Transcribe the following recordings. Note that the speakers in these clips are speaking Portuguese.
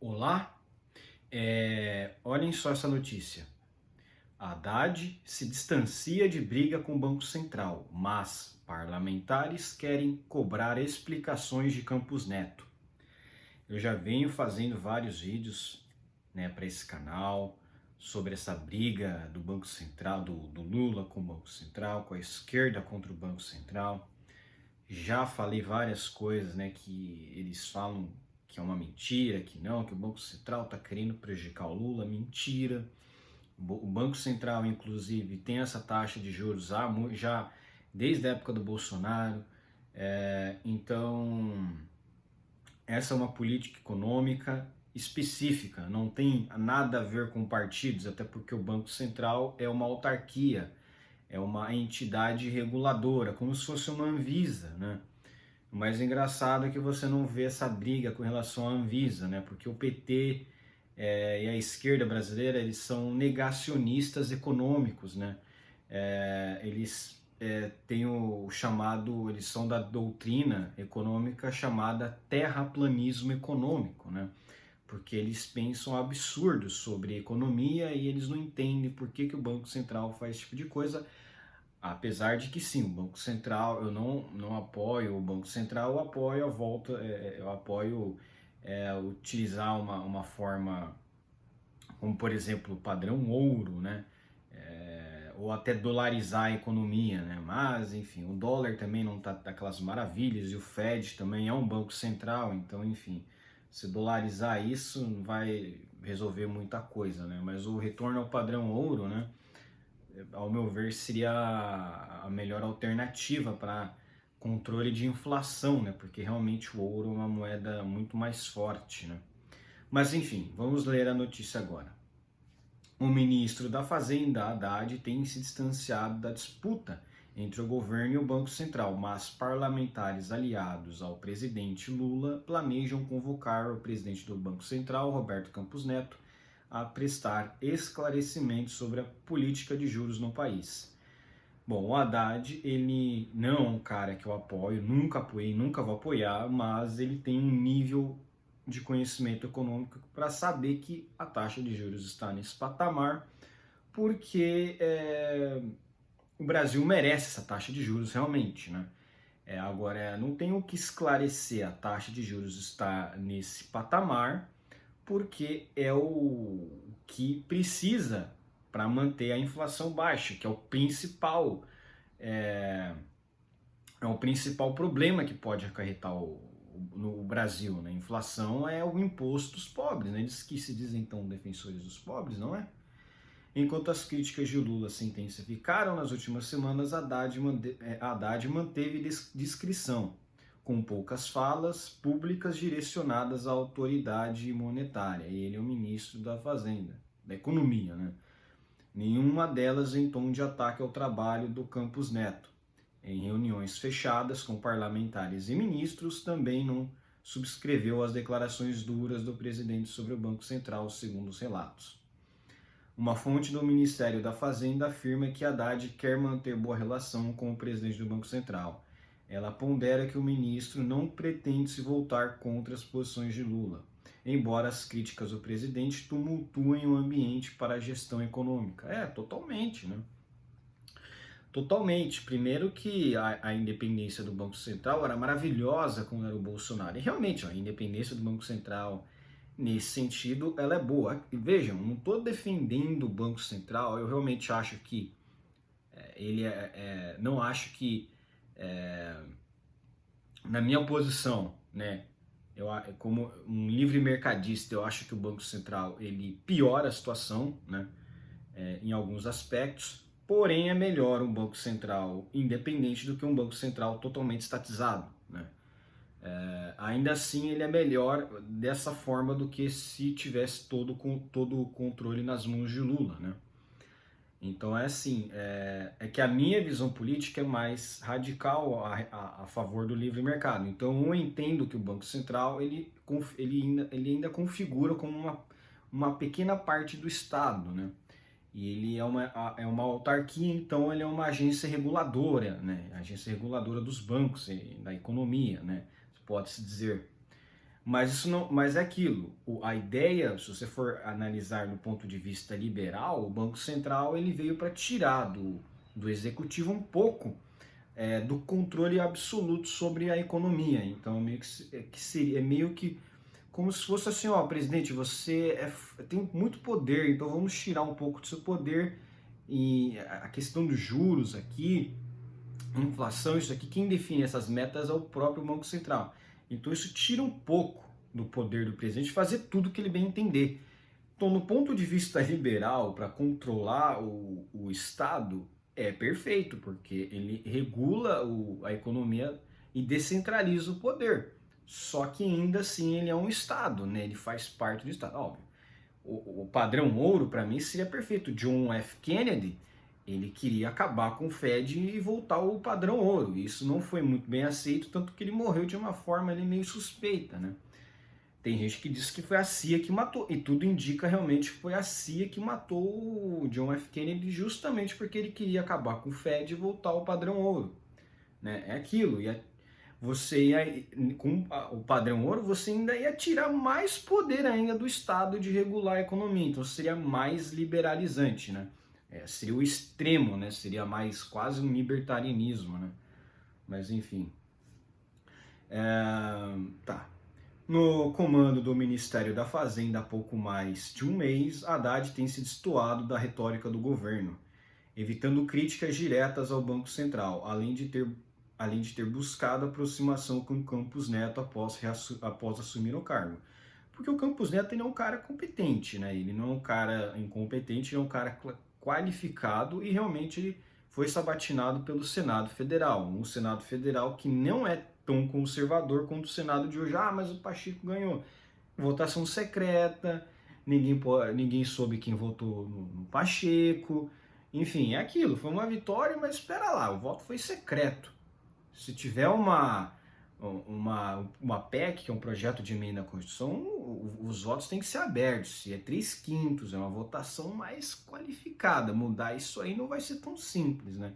Olá, olhem só essa notícia. Haddad se distancia de briga com o Banco Central, mas parlamentares querem cobrar explicações de Campos Neto. Eu já venho fazendo vários vídeos, para esse canal sobre essa briga do Banco Central, do Lula com o Banco Central, com a esquerda contra o Banco Central. Já falei várias coisas, que eles falam que é uma mentira, que não, que o Banco Central está querendo prejudicar o Lula, mentira. O Banco Central, inclusive, tem essa taxa de juros já desde a época do Bolsonaro. Então, essa é uma política econômica específica, não tem nada a ver com partidos, até porque o Banco Central é uma autarquia, é uma entidade reguladora, como se fosse uma Anvisa, né? O mais engraçado é que você não vê essa briga com relação à Anvisa, né? Porque o PT e a esquerda brasileira, eles são negacionistas econômicos, né? Eles têm o chamado, eles são da doutrina econômica chamada terraplanismo econômico, né? Porque eles pensam absurdos sobre economia e eles não entendem por que o Banco Central faz esse tipo de coisa. Apesar de que sim, o Banco Central, eu não apoio o Banco Central, eu apoio a volta, eu apoio utilizar uma forma, como por exemplo, o padrão ouro, né? Ou até dolarizar a economia, né? Mas, enfim, o dólar também não está daquelas maravilhas e o Fed também é um banco central, então, enfim, se dolarizar isso não vai resolver muita coisa, né? Mas o retorno ao padrão ouro, né? Ao meu ver, seria a melhor alternativa para controle de inflação, né? Porque realmente o ouro é uma moeda muito mais forte, né? Mas enfim, vamos ler a notícia agora. O ministro da Fazenda, Haddad, tem se distanciado da disputa entre o governo e o Banco Central, mas parlamentares aliados ao presidente Lula planejam convocar o presidente do Banco Central, Roberto Campos Neto, a prestar esclarecimentos sobre a política de juros no país. Bom, o Haddad, ele não é um cara que eu apoio, nunca apoiei, nunca vou apoiar, mas ele tem um nível de conhecimento econômico para saber que a taxa de juros está nesse patamar, porque o Brasil merece essa taxa de juros realmente, né? Agora, não tem o que esclarecer, a taxa de juros está nesse patamar, porque é o que precisa para manter a inflação baixa, que é, é o principal problema que pode acarretar no Brasil, né? Inflação é o imposto dos pobres, né? Eles que se dizem então defensores dos pobres, não é? Enquanto as críticas de Lula se intensificaram nas últimas semanas, Haddad manteve discrição, com poucas falas públicas direcionadas à autoridade monetária. Ele é o ministro da Fazenda, da Economia, né? Nenhuma delas em tom de ataque ao trabalho do Campos Neto. Em reuniões fechadas com parlamentares e ministros, também não subscreveu as declarações duras do presidente sobre o Banco Central, segundo os relatos. Uma fonte do Ministério da Fazenda afirma que Haddad quer manter boa relação com o presidente do Banco Central. Ela pondera que o ministro não pretende se voltar contra as posições de Lula, embora as críticas ao presidente tumultuem o ambiente para a gestão econômica. Totalmente, né? Totalmente. Primeiro que a independência do Banco Central era maravilhosa quando era o Bolsonaro. E realmente, a independência do Banco Central, nesse sentido, ela é boa. E vejam, não estou defendendo o Banco Central, eu realmente acho que não acho que, na minha posição, né, como um livre mercadista, eu acho que o Banco Central ele piora a situação, né, em alguns aspectos, porém é melhor um Banco Central independente do que um Banco Central totalmente estatizado, né? Ainda assim, ele é melhor dessa forma do que se tivesse todo o controle nas mãos de Lula, né? Então é assim, que a minha visão política é mais radical a favor do livre mercado. Então eu entendo que o Banco Central ele ainda configura como uma pequena parte do Estado, né? E ele é uma autarquia, então ele é uma agência reguladora, né? Agência reguladora dos bancos e da economia, né? Pode-se dizer. Mas isso não, mas é aquilo. A ideia, se você for analisar no ponto de vista liberal, o Banco Central ele veio para tirar do executivo um pouco do controle absoluto sobre a economia. Então é meio que como se fosse assim, ó, presidente, você tem muito poder, então vamos tirar um pouco do seu poder. E a questão dos juros aqui, inflação, isso aqui, quem define essas metas é o próprio Banco Central. Então isso tira um pouco do poder do presidente fazer tudo que ele bem entender. Então, no ponto de vista liberal, para controlar o Estado, é perfeito, porque ele regula a economia e descentraliza o poder. Só que ainda assim ele é um Estado, né? Ele faz parte do Estado. Óbvio, o padrão ouro, para mim, seria perfeito. John F. Kennedy, ele queria acabar com o Fed e voltar ao padrão ouro. Isso não foi muito bem aceito, tanto que ele morreu de uma forma ali, meio suspeita, né? Tem gente que diz que foi a CIA que matou, e tudo indica realmente que foi a CIA que matou o John F. Kennedy justamente porque ele queria acabar com o Fed e voltar ao padrão ouro. Né? É aquilo, você ia, com o padrão ouro, você ainda ia tirar mais poder ainda do Estado de regular a economia, então seria mais liberalizante, né? Seria o extremo, né? Seria mais quase um libertarianismo, né? Mas enfim. Tá. No comando do Ministério da Fazenda há pouco mais de um mês, Haddad tem se destoado da retórica do governo, evitando críticas diretas ao Banco Central, além de ter buscado aproximação com Campos Neto após assumir o cargo. Porque o Campos Neto ele é um cara competente, né? Ele não é um cara incompetente, ele é um cara qualificado e realmente ele foi sabatinado pelo Senado Federal. Um Senado Federal que não é tão conservador quanto o Senado de hoje. Ah, mas o Pacheco ganhou. Votação secreta, ninguém soube quem votou no Pacheco. Enfim, é aquilo. Foi uma vitória, mas espera lá, o voto foi secreto. Se tiver uma PEC, que é um projeto de emenda à Constituição, os votos têm que ser abertos. Se é 3/5, é uma votação mais qualificada. Mudar isso aí não vai ser tão simples, né?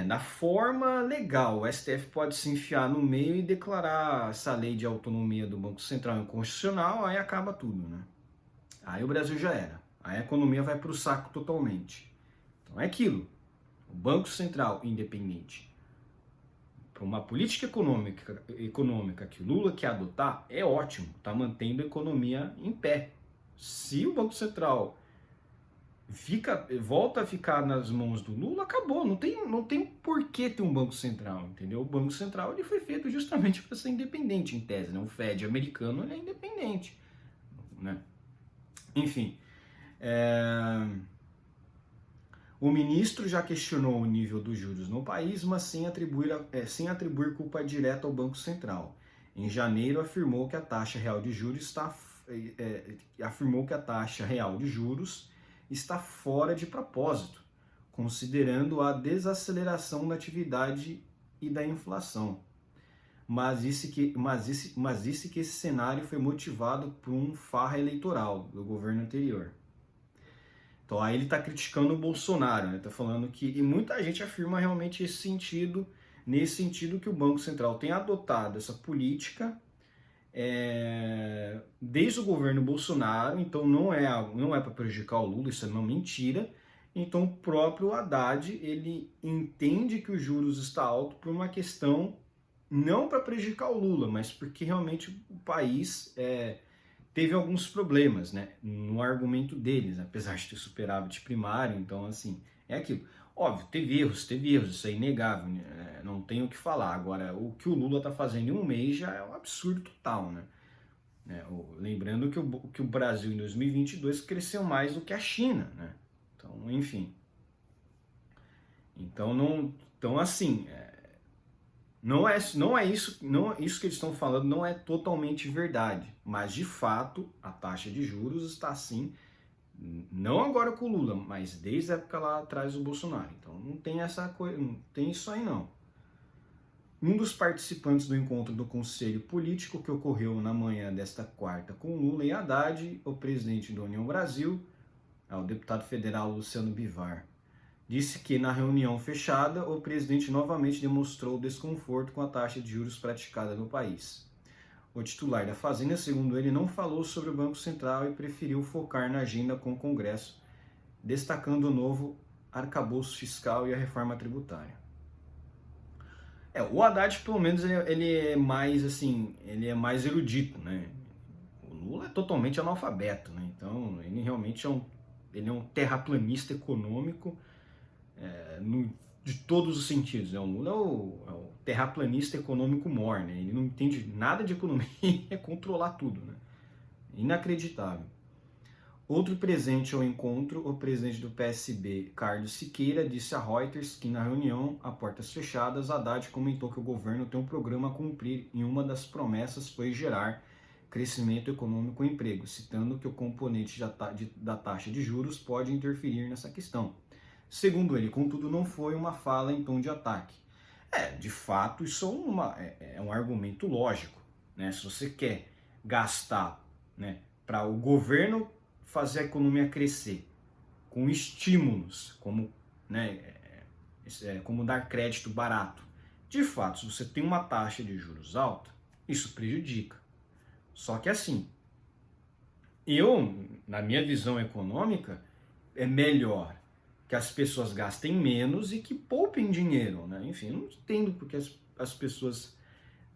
Na forma legal, o STF pode se enfiar no meio e declarar essa lei de autonomia do Banco Central inconstitucional, aí acaba tudo, né? Aí o Brasil já era. Aí a economia vai para o saco totalmente. Então é aquilo. O Banco Central independente, para uma política econômica que o Lula quer adotar, é ótimo. Está mantendo a economia em pé. Se o Banco Central volta a ficar nas mãos do Lula, acabou, não tem por que ter um Banco Central, entendeu? O Banco Central ele foi feito justamente para ser independente, em tese, né? O Fed americano ele é independente, né? Enfim, o ministro já questionou o nível dos juros no país, mas sem atribuir culpa direta ao Banco Central. Em janeiro, afirmou que a taxa real de juros está fora de propósito, considerando a desaceleração da atividade e da inflação. Mas disse que esse cenário foi motivado por um farra eleitoral do governo anterior. Então aí ele está criticando o Bolsonaro, né? Tá falando que, e muita gente afirma realmente nesse sentido que o Banco Central tem adotado essa política desde o governo Bolsonaro, então não é para prejudicar o Lula, isso é uma mentira. Então o próprio Haddad, ele entende que os juros está alto por uma questão não para prejudicar o Lula, mas porque realmente o país teve alguns problemas, né, no argumento deles, apesar de ter superávit primário. Então assim, é aquilo. Óbvio, teve erros, isso é inegável, né? Não tenho o que falar. Agora, o que o Lula está fazendo em um mês já é um absurdo total, né? Lembrando que o Brasil em 2022 cresceu mais do que a China, né? Então, enfim. Então assim, isso que eles estão falando não é totalmente verdade, mas de fato a taxa de juros está assim. Não agora com o Lula, mas desde a época lá atrás do Bolsonaro. Então não tem essa coisa, não tem isso aí não. Um dos participantes do encontro do Conselho Político que ocorreu na manhã desta quarta com Lula e Haddad, o presidente da União Brasil, o deputado federal Luciano Bivar, disse que na reunião fechada o presidente novamente demonstrou desconforto com a taxa de juros praticada no país. O titular da Fazenda, segundo ele, não falou sobre o Banco Central e preferiu focar na agenda com o Congresso, destacando o novo arcabouço fiscal e a reforma tributária. O Haddad, pelo menos, ele é mais assim, ele é mais erudito, né? O Lula é totalmente analfabeto, né? Então, ele realmente ele é um terraplanista econômico de todos os sentidos. O Lula é o terraplanista econômico mor, né? Ele não entende nada de economia, é controlar tudo, né? Inacreditável. Outro presente ao encontro, o presidente do PSB, Carlos Siqueira, disse a Reuters que na reunião, a portas fechadas, Haddad comentou que o governo tem um programa a cumprir e uma das promessas foi gerar crescimento econômico e emprego, citando que o componente da taxa de juros pode interferir nessa questão. Segundo ele, contudo, não foi uma fala em tom de ataque. De fato, isso é um argumento lógico, né? Se você quer gastar, né, para o governo fazer a economia crescer com estímulos, como, né, como dar crédito barato. De fato, se você tem uma taxa de juros alta, isso prejudica. Só que assim, na minha visão econômica, é melhor que as pessoas gastem menos e que poupem dinheiro, né? Enfim, eu não entendo porque as pessoas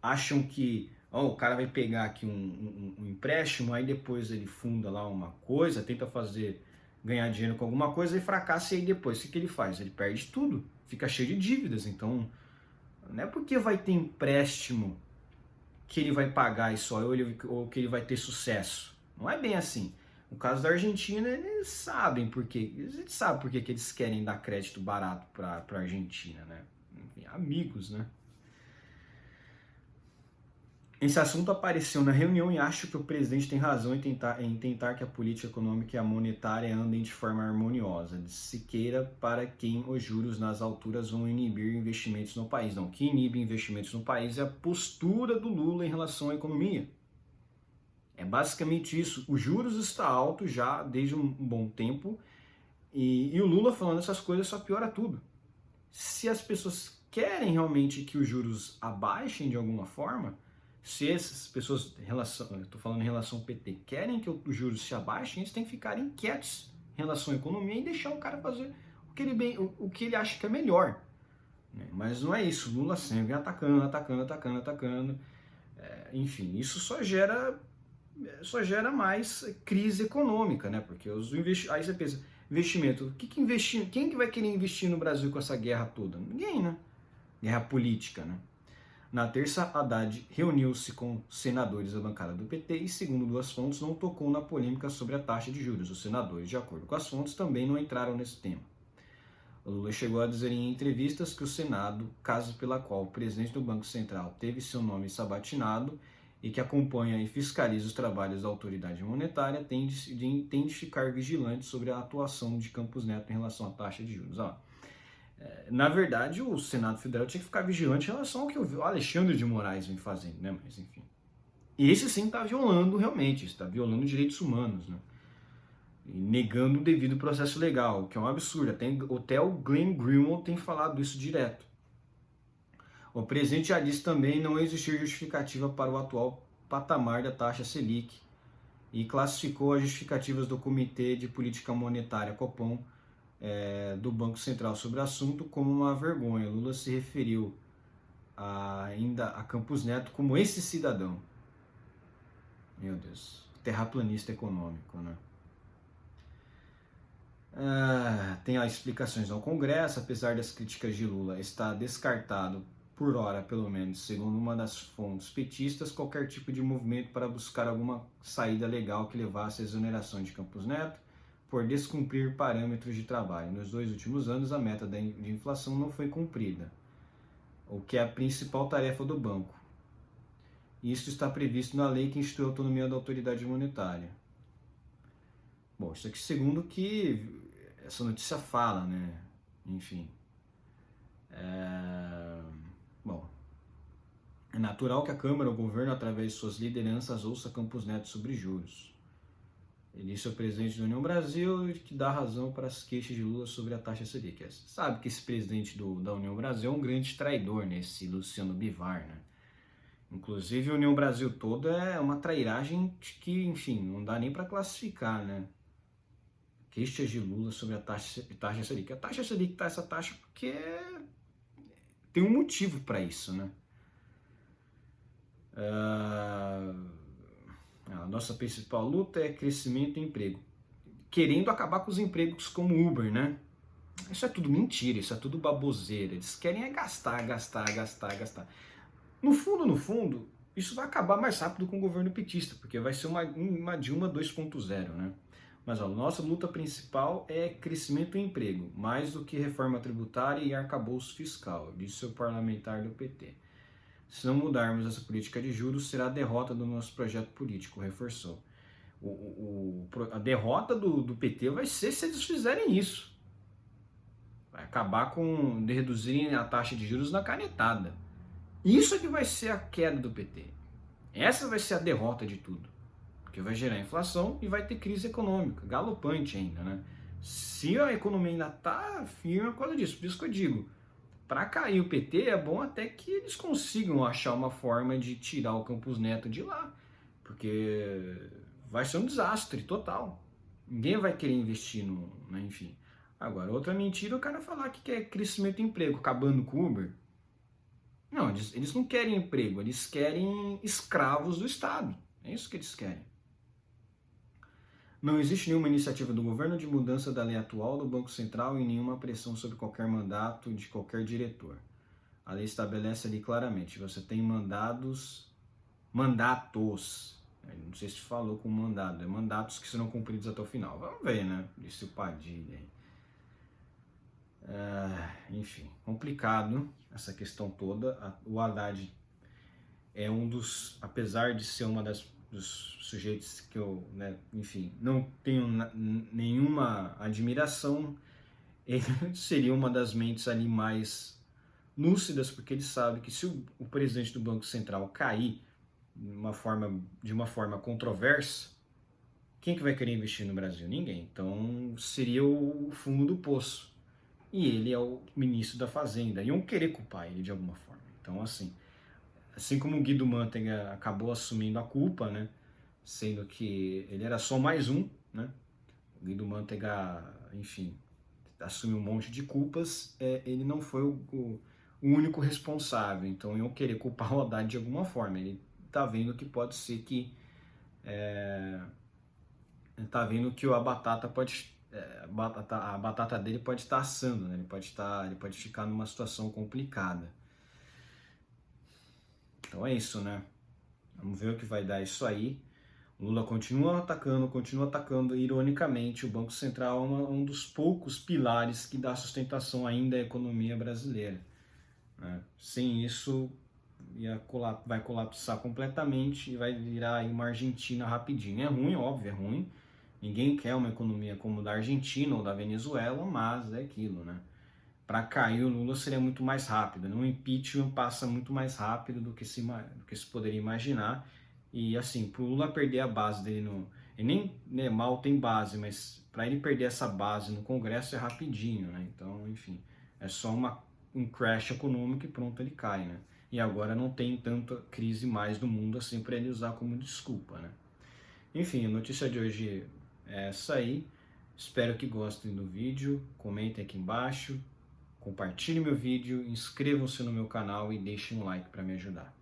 acham que o cara vai pegar aqui um empréstimo, aí depois ele funda lá uma coisa, tenta ganhar dinheiro com alguma coisa e fracassa, e aí depois o que ele faz? Ele perde tudo, fica cheio de dívidas. Então, não é porque vai ter empréstimo que ele vai pagar isso ou que ele vai ter sucesso. Não é bem assim. No caso da Argentina, eles sabem por quê. Eles sabem por que eles querem dar crédito barato para a Argentina, né? Enfim, amigos, né? Esse assunto apareceu na reunião e acho que o presidente tem razão em tentar que a política econômica e a monetária andem de forma harmoniosa, disse Siqueira, para quem os juros nas alturas vão inibir investimentos no país. Não, o que inibe investimentos no país é a postura do Lula em relação à economia. É basicamente isso. O juros está alto já desde um bom tempo e o Lula falando essas coisas só piora tudo. Se as pessoas querem realmente que os juros abaixem de alguma forma, se essas pessoas, estou falando em relação ao PT, querem que os juros se abaixem, eles têm que ficar inquietos em relação à economia e deixar o cara fazer o que ele acha que é melhor. Mas não é isso. Lula sempre atacando. Enfim, isso só gera mais crise econômica, né? Porque aí você pensa, investimento, quem que vai querer investir no Brasil com essa guerra toda? Ninguém, né? Guerra política, né? Na terça, Haddad reuniu-se com senadores da bancada do PT e, segundo duas fontes, não tocou na polêmica sobre a taxa de juros. Os senadores, de acordo com as fontes, também não entraram nesse tema. O Lula chegou a dizer em entrevistas que o Senado, caso pela qual o presidente do Banco Central teve seu nome sabatinado e que acompanha e fiscaliza os trabalhos da autoridade monetária, tem de ficar vigilante sobre a atuação de Campos Neto em relação à taxa de juros. Na verdade, o Senado Federal tinha que ficar vigilante em relação ao que o Alexandre de Moraes vem fazendo, né? Mas enfim. E esse sim está violando realmente, está violando direitos humanos, né? E negando o devido processo legal, que é um absurdo. Até o Glenn Greenwald tem falado isso direto. O presidente já disse também não existir justificativa para o atual patamar da taxa Selic e classificou as justificativas do Comitê de Política Monetária, Copom, do Banco Central sobre o assunto como uma vergonha. Lula se referiu ainda a Campos Neto como esse cidadão. Meu Deus, terraplanista econômico, né? Tem as explicações ao Congresso, apesar das críticas de Lula, está descartado, por hora pelo menos, segundo uma das fontes petistas, qualquer tipo de movimento para buscar alguma saída legal que levasse à exoneração de Campos Neto por descumprir parâmetros de trabalho. Nos 2 últimos anos, a meta de inflação não foi cumprida, o que é a principal tarefa do banco. Isso está previsto na lei que institui a autonomia da autoridade monetária. Bom, isso aqui segundo o que essa notícia fala, né? Enfim. Bom, é natural que a Câmara, o governo, através de suas lideranças, ouça Campos Neto sobre juros. Ele disse ao presidente da União Brasil que dá razão para as queixas de Lula sobre a taxa Selic. Você sabe que esse presidente da União Brasil é um grande traidor, né? Esse Luciano Bivar, né? Inclusive, a União Brasil toda é uma trairagem que, enfim, não dá nem para classificar, né? Queixas de Lula sobre a taxa Selic. A taxa Selic tá essa taxa porque tem um motivo para isso, né? A nossa principal luta é crescimento e emprego. Querendo acabar com os empregos como Uber, né? Isso é tudo mentira, isso é tudo baboseira. Eles querem é gastar, gastar, gastar, gastar. No fundo, isso vai acabar mais rápido com o governo petista, porque vai ser uma Dilma 2.0, né? Mas a nossa luta principal é crescimento e emprego, mais do que reforma tributária e arcabouço fiscal, disse o parlamentar do PT. Se não mudarmos essa política de juros, será a derrota do nosso projeto político, reforçou. A derrota do PT vai ser se eles fizerem isso. Vai acabar com reduzirem a taxa de juros na canetada. Isso é que vai ser a queda do PT. Essa vai ser a derrota de tudo. Porque vai gerar inflação e vai ter crise econômica, galopante ainda, né? Se a economia ainda está firme por causa disso, por isso que eu digo, para cair o PT é bom até que eles consigam achar uma forma de tirar o Campos Neto de lá, porque vai ser um desastre total. Ninguém vai querer investir né, enfim. Agora, outra mentira é o cara falar que quer crescimento e emprego, acabando com o Uber. Não, eles não querem emprego, eles querem escravos do Estado. É isso que eles querem. Não existe nenhuma iniciativa do governo de mudança da lei atual do Banco Central e nenhuma pressão sobre qualquer mandato de qualquer diretor. A lei estabelece ali claramente, você tem mandatos, não sei se falou com mandado, é mandatos que serão cumpridos até o final. Vamos ver, né? Disse o Padilha aí. Enfim, complicado essa questão toda. O Haddad é um dos, apesar de ser dos sujeitos que eu, né, enfim, não tenho nenhuma admiração, ele seria uma das mentes ali mais lúcidas, porque ele sabe que se o presidente do Banco Central cair de uma forma controversa, quem que vai querer investir no Brasil? Ninguém. Então seria o fundo do poço. E ele é o ministro da Fazenda. Iam querer culpar ele de alguma forma. Então, assim como o Guido Mantega acabou assumindo a culpa, né? Sendo que ele era só mais um, né? O Guido Mantega, enfim, assumiu um monte de culpas, ele não foi o único responsável. Então iam querer culpar o Haddad de alguma forma. Ele tá vendo que pode ser que ele tá vendo que a batata pode a batata dele pode estar assando, né? Ele pode ficar numa situação complicada. Então é isso, né? Vamos ver o que vai dar isso aí. O Lula continua atacando. Ironicamente, o Banco Central é um dos poucos pilares que dá sustentação ainda à economia brasileira, né? Sem isso, vai colapsar completamente e vai virar aí uma Argentina rapidinho. É ruim, óbvio, é ruim. Ninguém quer uma economia como a da Argentina ou da Venezuela, mas é aquilo, né? Para cair o Lula seria muito mais rápido, né? Um impeachment passa muito mais rápido do que se poderia imaginar. E assim, para o Lula perder a base dele ele nem, né, mal tem base, mas para ele perder essa base no Congresso é rapidinho, né? Então, enfim, é só um crash econômico e pronto, ele cai, né? E agora não tem tanta crise mais no mundo assim para ele usar como desculpa, né? Enfim, a notícia de hoje é essa aí. Espero que gostem do vídeo, comentem aqui embaixo, compartilhem meu vídeo, inscrevam-se no meu canal e deixem um like para me ajudar.